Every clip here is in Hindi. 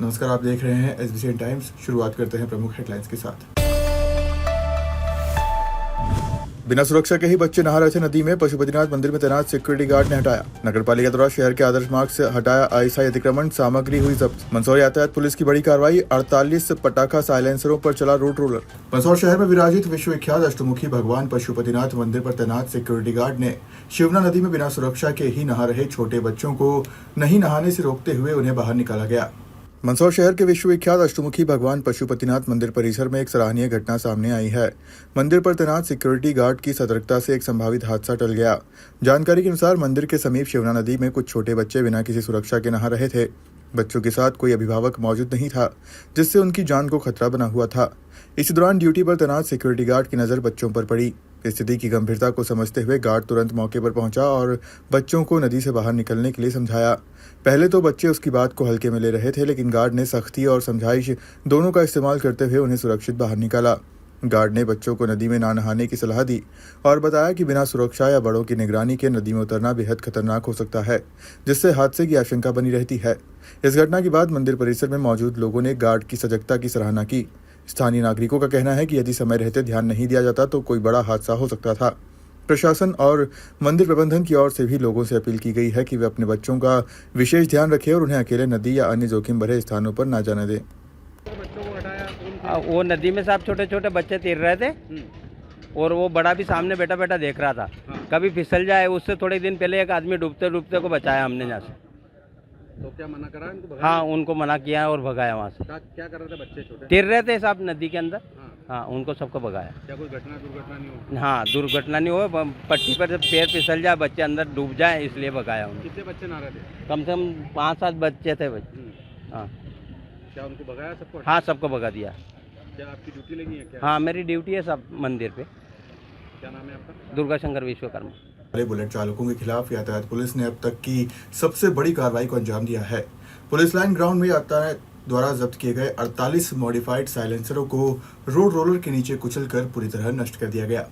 नमस्कार, आप देख रहे हैं SBCN टाइम्स। शुरुआत करते हैं प्रमुख हेडलाइंस के साथ। बिना सुरक्षा के ही बच्चे नहा रहे थे नदी में। पशुपतिनाथ मंदिर में तैनात सिक्योरिटी गार्ड ने हटाया। नगर पालिका द्वारा शहर के आदर्श मार्ग से हटाया अस्थायी अतिक्रमण, सामग्री हुई जब्त। मंदसौर यातायात पुलिस की बड़ी कार्रवाई, 48 पटाखा साइलेंसरों पर चला रोड रोलर। मंदसौर शहर में विराजित विश्वविख्यात अष्टमुखी भगवान पशुपतिनाथ मंदिर पर तैनात सिक्योरिटी गार्ड ने शिवना नदी में बिना सुरक्षा के ही नहा रहे छोटे बच्चों को नहीं नहाने से रोकते हुए उन्हें बाहर निकाला गया। मंदसौर शहर के विश्वविख्यात अष्टमुखी भगवान पशुपतिनाथ मंदिर परिसर में एक सराहनीय घटना सामने आई है। मंदिर पर तैनात सिक्योरिटी गार्ड की सतर्कता से एक संभावित हादसा टल गया। जानकारी के अनुसार मंदिर के समीप शिवना नदी में कुछ छोटे बच्चे बिना किसी सुरक्षा के नहा रहे थे। बच्चों के साथ कोई अभिभावक मौजूद नहीं था, जिससे उनकी जान को खतरा बना हुआ था। इसी दौरान ड्यूटी पर तैनात सिक्योरिटी गार्ड की नजर बच्चों पर पड़ी। स्थिति की गंभीरता को समझते हुए गार्ड तुरंत मौके पर पहुंचा और बच्चों को नदी से बाहर निकलने के लिए समझाया। पहले तो बच्चे उसकी बात को हल्के में ले रहे थे, लेकिन गार्ड ने सख्ती और समझाइश दोनों का इस्तेमाल करते हुए उन्हें सुरक्षित बाहर निकाला। गार्ड ने बच्चों को नदी में ना नहाने की सलाह दी और बताया कि बिना सुरक्षा या बड़ों की निगरानी के नदी में उतरना बेहद खतरनाक हो सकता है, जिससे हादसे की आशंका बनी रहती है। इस घटना के बाद मंदिर परिसर में मौजूद लोगों ने गार्ड की सजगता की सराहना की। स्थानीय नागरिकों का कहना है कि यदि समय रहते ध्यान नहीं दिया जाता तो कोई बड़ा हादसा हो सकता था। प्रशासन और मंदिर प्रबंधन की ओर से भी लोगों से अपील की गई है कि वे अपने बच्चों का विशेष ध्यान रखें और उन्हें अकेले नदी या अन्य जोखिम भरे स्थानों पर न जाने दें। वो नदी में साहब छोटे छोटे बच्चे तैर रहे थे और वो बड़ा भी सामने बैठा बैठा देख रहा था। कभी फिसल जाए, उससे थोड़े दिन पहले एक आदमी डूबते डूबते को बचाया हमने यहाँ से। तो क्या मना करा इनको? हाँ, उनको मना किया और भगाया वहाँ से। क्या कर रहे थे बच्चे छोटे? तैर रहे थे साहब नदी के अंदर। हाँ, उनको सबको भगाया। क्या कोई दुर्घटना नहीं हुई? हाँ, दुर्घटना नहीं हो, पट्टी पर जब पैर फिसल जाए, बच्चे अंदर डूब जाए, इसलिए भगाया उनको। कितने बच्चे नहा रहे थे? कम से कम 5-7 बच्चे थे बच्चे। हाँ। क्या उनको भगाया सबको? हाँ, सबको भगा दिया। क्या आपकी ड्यूटी लगी है क्या? हाँ, मेरी ड्यूटी है सब मंदिर पे। क्या नाम है आपका? दुर्गा शंकर विश्वकर्मा। बुलेट चालकों के खिलाफ यातायात पुलिस ने अब तक की सबसे बड़ी कार्रवाई को अंजाम दिया है। पुलिस लाइन ग्राउंड में यातायात द्वारा जब्त किए गए 48 मॉडिफाइड साइलेंसरों को रोड रोलर के नीचे कुचलकर पूरी तरह नष्ट कर दिया गया।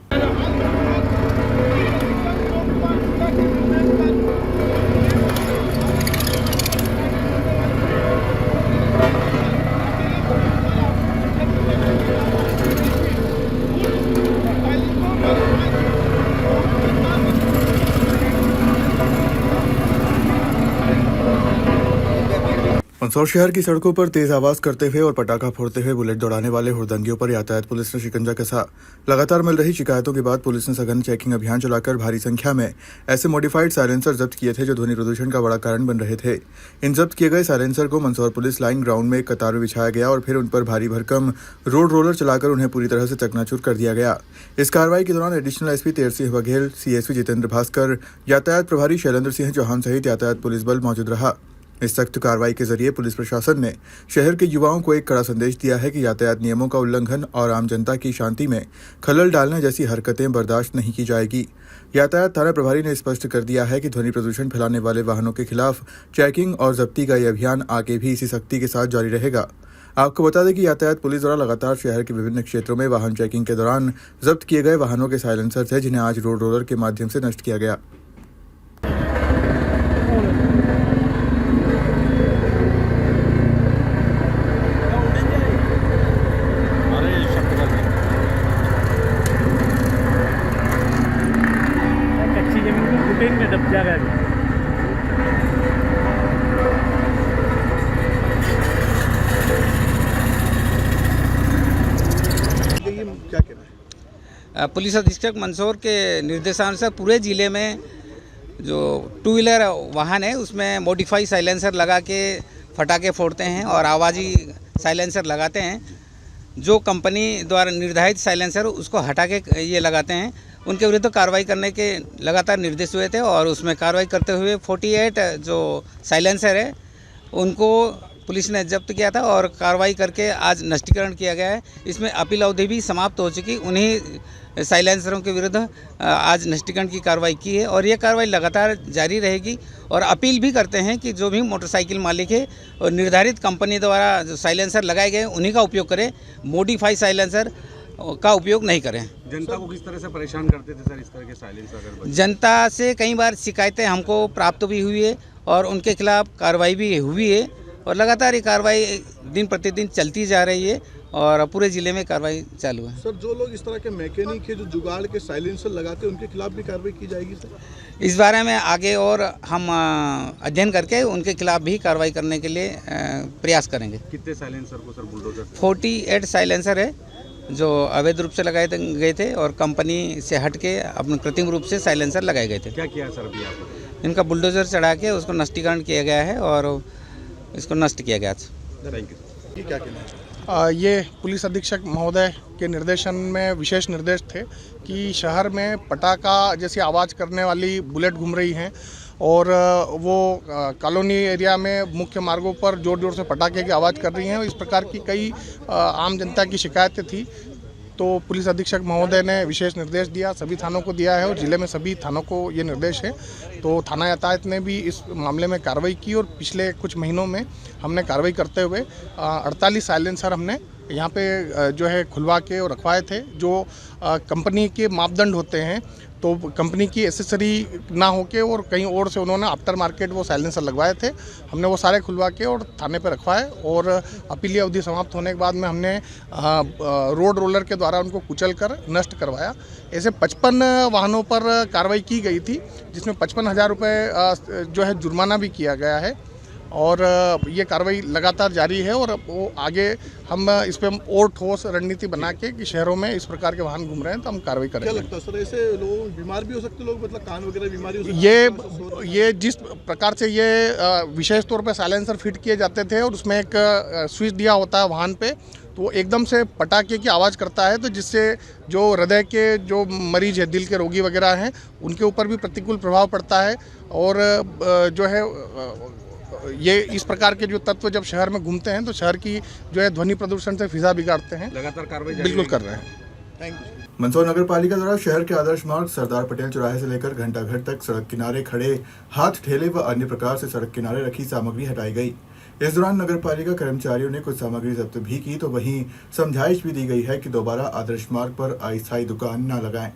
मंदसौर शहर की सड़कों पर तेज आवाज करते हुए और पटाखा फोड़ते हुए बुलेट दौड़ाने वाले हुड़दंगियों पर यातायात पुलिस ने शिकंजा कसा। लगातार मिल रही शिकायतों के बाद पुलिस ने सघन चेकिंग अभियान चलाकर भारी संख्या में ऐसे मॉडिफाइड साइलेंसर जब्त किए थे जो ध्वनि प्रदूषण का बड़ा कारण बन रहे थे। इन जब्त किए गए साइलेंसर को मंदसौर पुलिस लाइन ग्राउंड में एक कतार में बिछाया गया और फिर उन पर भारी भरकम रोड रोलर चलाकर उन्हें पूरी तरह से चकनाचूर कर दिया गया। इस कार्रवाई के दौरान additional SP Tersingh Baghel, CSP Jitendra Bhaskar, यातायात प्रभारी शैलेंद्र सिंह चौहान सहित यातायात पुलिस बल मौजूद रहा। इस सख्त कार्रवाई के जरिए पुलिस प्रशासन ने शहर के युवाओं को एक कड़ा संदेश दिया है कि यातायात नियमों का उल्लंघन और आम जनता की शांति में खलल डालने जैसी हरकतें बर्दाश्त नहीं की जाएगी। यातायात थाना प्रभारी ने स्पष्ट कर दिया है कि ध्वनि प्रदूषण फैलाने वाले वाहनों के खिलाफ चेकिंग और जब्ती का यह अभियान आगे भी इसी सख्ती के साथ जारी रहेगा। आपको बता दें कि यातायात पुलिस द्वारा लगातार शहर के विभिन्न क्षेत्रों में वाहन चेकिंग के दौरान जब्त किए गए वाहनों के साइलेंसर थे, जिन्हें आज रोड रोलर के माध्यम से नष्ट किया गया। में दब जाएगा। क्या कहना है? पुलिस अधीक्षक मंदसौर के निर्देशानुसार पूरे ज़िले में जो 2 व्हीलर वाहन है उसमें मॉडिफाई साइलेंसर लगा के फटाके फोड़ते हैं और आवाज़ी साइलेंसर लगाते हैं। जो कंपनी द्वारा निर्धारित साइलेंसर उसको हटा के ये लगाते हैं, उनके विरुद्ध कार्रवाई करने के लगातार निर्देश हुए थे और उसमें कार्रवाई करते हुए 48 जो साइलेंसर है उनको पुलिस ने जब्त किया था और कार्रवाई करके आज नष्टीकरण किया गया है। इसमें अपील अवधि भी समाप्त हो चुकी, उन्हीं साइलेंसरों के विरुद्ध आज नष्टीकरण की कार्रवाई की है और ये कार्रवाई लगातार जारी रहेगी। और अपील भी करते हैं कि जो भी मोटरसाइकिल मालिक है और निर्धारित कंपनी द्वारा जो साइलेंसर लगाए गए उन्हीं का उपयोग करें, मॉडिफाई साइलेंसर का उपयोग नहीं करें। जनता को किस तरह से परेशान करते थे सर इस तरह के साइलेंसर? जनता से कई बार शिकायतें हमको प्राप्त भी हुई है और उनके खिलाफ कार्रवाई भी हुई है और लगातार ये कार्रवाई दिन प्रतिदिन चलती जा रही है और पूरे ज़िले में कार्रवाई चालू है। सर, जो लोग इस तरह के मैकेनिक है जो जुगाड़ के साइलेंसर लगाते हैं उनके खिलाफ भी कार्रवाई की जाएगी सर? इस बारे में आगे और हम अध्ययन करके उनके खिलाफ भी कार्रवाई करने के लिए प्रयास करेंगे। कितने साइलेंसर को सर बुलडोजर 48 साइलेंसर है जो अवैध रूप से लगाए गए थे और कंपनी से हट के अपने कृत्रिम रूप से साइलेंसर लगाए गए थे। क्या किया सर अभी आपको? इनका बुलडोजर चढ़ा के उसको नष्टीकरण किया गया है और इसको नष्ट किया गया। Thank you. ये क्या कहना है? ये पुलिस अधीक्षक महोदय के निर्देशन में विशेष निर्देश थे कि शहर में पटाखा जैसी आवाज़ करने वाली बुलेट घूम रही हैं और वो कॉलोनी एरिया में मुख्य मार्गों पर ज़ोर ज़ोर से पटाखे की आवाज़ कर रही हैं। इस प्रकार की कई आम जनता की शिकायतें थी, तो पुलिस अधीक्षक महोदय ने विशेष निर्देश दिया, सभी थानों को दिया है और ज़िले में सभी थानों को ये निर्देश है। तो थाना यातायात ने भी इस मामले में कार्रवाई की और पिछले कुछ महीनों में हमने कार्रवाई करते हुए 48 साइलेंसर हमने यहाँ पे जो है खुलवा के और रखवाए थे। जो कंपनी के मापदंड होते हैं तो कंपनी की एसेसरी ना होके और कहीं और से उन्होंने आफ्टर मार्केट वो साइलेंसर लगवाए थे, हमने वो सारे खुलवा के और थाने पे रखवाए और अपीलीय अवधि समाप्त होने के बाद में हमने रोड रोलर के द्वारा उनको कुचल कर नष्ट करवाया। ऐसे 55 वाहनों पर कार्रवाई की गई थी जिसमें 55,000 रुपये जो है जुर्माना भी किया गया है और ये कार्रवाई लगातार जारी है और वो आगे हम इस पर और ठोस रणनीति बना के कि शहरों में इस प्रकार के वाहन घूम रहे हैं तो हम कार्रवाई करेंगे। क्या लगता है सर, ऐसे लोग बीमार भी हो सकते लोग, मतलब कान वगैरह बीमारी हो सकती है? ये जिस प्रकार से ये विशेष तौर पे साइलेंसर फिट किए जाते थे और उसमें एक स्विच दिया होता है वाहन पे, तो वो एकदम से पटाखे की आवाज़ करता है, तो जिससे जो हृदय के जो मरीज है, दिल के रोगी वगैरह हैं, उनके ऊपर भी प्रतिकूल प्रभाव पड़ता है और जो है ये इस प्रकार के जो तत्व जब शहर में घूमते हैं तो शहर की जो है ध्वनि प्रदूषण से फिजा बिगाड़ते हैं। लगातार कार्रवाई बिल्कुल कर रहे हैं। Thank you. मंदसौर नगर पालिका द्वारा शहर के आदर्श मार्ग सरदार पटेल चौराहे से लेकर घंटाघर तक सड़क किनारे खड़े हाथ ठेले व अन्य प्रकार से सड़क किनारे रखी सामग्री हटाई गई। इस दौरान नगर पालिका कर्मचारियों ने कुछ सामग्री जब्त भी की, तो वहीं समझाइश भी दी गई है कि दोबारा आदर्श मार्ग पर अस्थायी दुकान न लगाएं।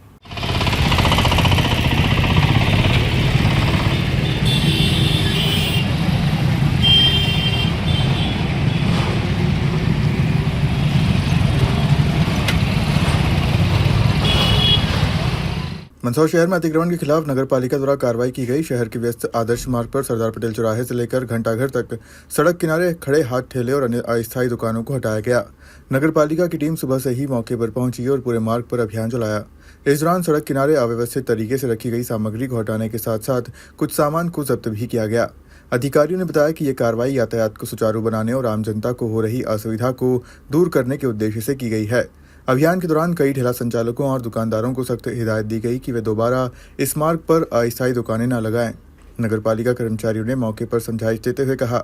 मंदसौर शहर में अतिक्रमण के खिलाफ नगर पालिका द्वारा कार्रवाई की गई। शहर के व्यस्त आदर्श मार्ग पर सरदार पटेल चौराहे से लेकर घंटाघर तक सड़क किनारे खड़े हाथ ठेले और अन्य अस्थायी दुकानों को हटाया गया। नगर पालिका की टीम सुबह से ही मौके पर पहुंची और पूरे मार्ग पर अभियान चलाया। इस दौरान सड़क किनारे अव्यवस्थित तरीके से रखी गई सामग्री को हटाने के साथ साथ कुछ सामान को जब्त भी किया गया। अधिकारियों ने बताया कि ये कार्रवाई यातायात को सुचारू बनाने और आम जनता को हो रही असुविधा को दूर करने के उद्देश्य से की गई है। अभियान के दौरान कई ठेला संचालकों और दुकानदारों को सख्त हिदायत दी गई कि वे दोबारा इस मार्ग पर अस्थायी दुकानें न लगाएं। नगर पालिका कर्मचारियों ने मौके पर समझाइश देते हुए कहा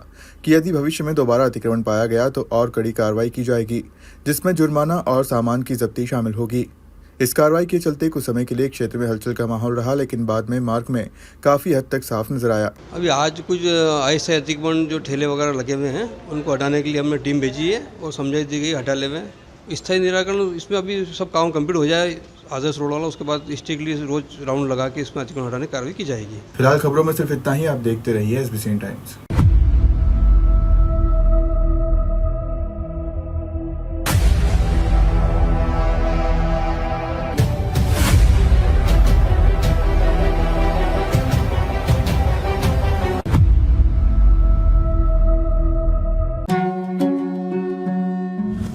कि यदि भविष्य में दोबारा अतिक्रमण पाया गया तो और कड़ी कार्रवाई की जाएगी, जिसमें जुर्माना और सामान की जब्ती शामिल होगी। इस कार्रवाई के चलते कुछ समय के लिए क्षेत्र में हलचल का माहौल रहा, लेकिन बाद में मार्ग में काफी हद तक साफ नजर आया। अभी आज कुछ ऐसे अतिक्रमण जो ठेले वगैरह लगे हुए हैं उनको हटाने के लिए हमने टीम भेजी है और समझाइश दी गई हटा ले में स्थायी निराकरण। इसमें अभी सब काम कंप्लीट हो जाए आदर्श रोड वाला, उसके बाद स्ट्रिक्टली रोज राउंड लगा के इसमें अतिक्रमण हटाने की कार्रवाई की जाएगी। फिलहाल खबरों में सिर्फ इतना ही। आप देखते रहिए SBCN times.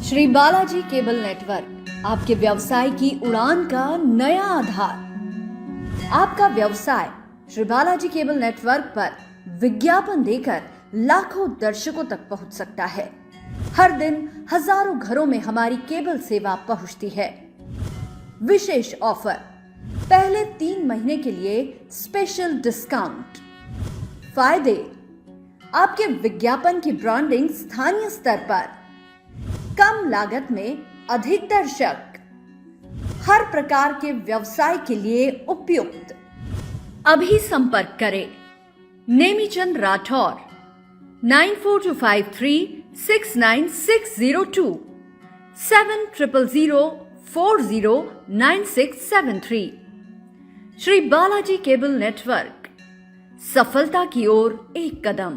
Shri Balaji cable network आपके व्यवसाय की उड़ान का नया आधार। आपका व्यवसाय श्री बालाजी केबल नेटवर्क पर विज्ञापन देकर लाखों दर्शकों तक पहुंच सकता है। हर दिन हजारों घरों में हमारी केबल सेवा पहुंचती है। विशेष ऑफर, पहले 3 महीने के लिए स्पेशल डिस्काउंट। फायदे, आपके विज्ञापन की ब्रांडिंग स्थानीय स्तर पर, कम लागत में अधिक दर्शक, हर प्रकार के व्यवसाय के लिए उपयुक्त। अभी संपर्क करें नेमीचंद राठौर 9425369602 7000409673। श्री बालाजी केबल नेटवर्क, सफलता की ओर एक कदम।